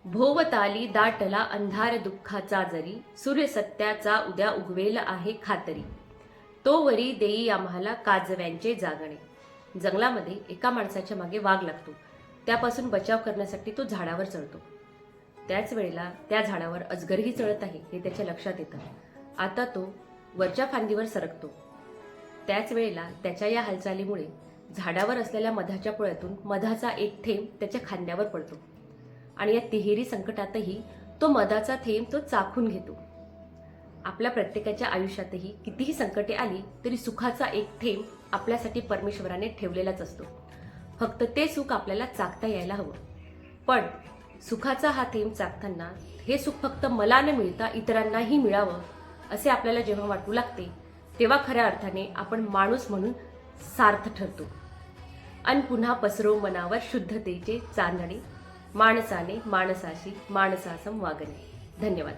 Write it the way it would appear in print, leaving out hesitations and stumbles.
भोवताली दाटला अंधार दुःखाचा जरी, सूर्य सत्याचा उद्या उगवेल आहे खातरी. तोवरी देई आम्हाला काजव्यांचे जागणे. जंगलामध्ये एका माणसाच्या मागे वाघ लागतो. त्यापासून बचाव करण्यासाठी तो झाडावर चढतो. त्याच वेळेला त्या झाडावर अजगरही चढत आहे हे त्याच्या लक्षात येतं. आता तो वरच्या फांदीवर सरकतो. त्याच वेळेला त्याच्या या हालचालीमुळे झाडावर असलेल्या मधाच्या पोळ्यातून मधाचा एक थेंब त्याच्या खांद्यावर पडतो आणि या तिहेरी संकटातही तो मधाचा थेंब तो चाखून घेतो. आपल्या प्रत्येकाच्या आयुष्यातही कितीही संकटे आली तरी सुखाचा एक थेंब आपल्यासाठी परमेश्वराने ठेवलेलाच असतो. फक्त ते सुख आपल्याला चाखता यायला हवं. पण सुखाचा हा थेंब चाखताना हे सुख फक्त मला न मिळता इतरांनाही मिळावं असे आपल्याला जेव्हा वाटू लागते तेव्हा खऱ्या अर्थाने आपण माणूस म्हणून सार्थ ठरतो. अन पुन्हा पसरो मनावर शुद्धतेचे चांदणे, माणसाने माणसाशी माणसासम वागणे. धन्यवाद.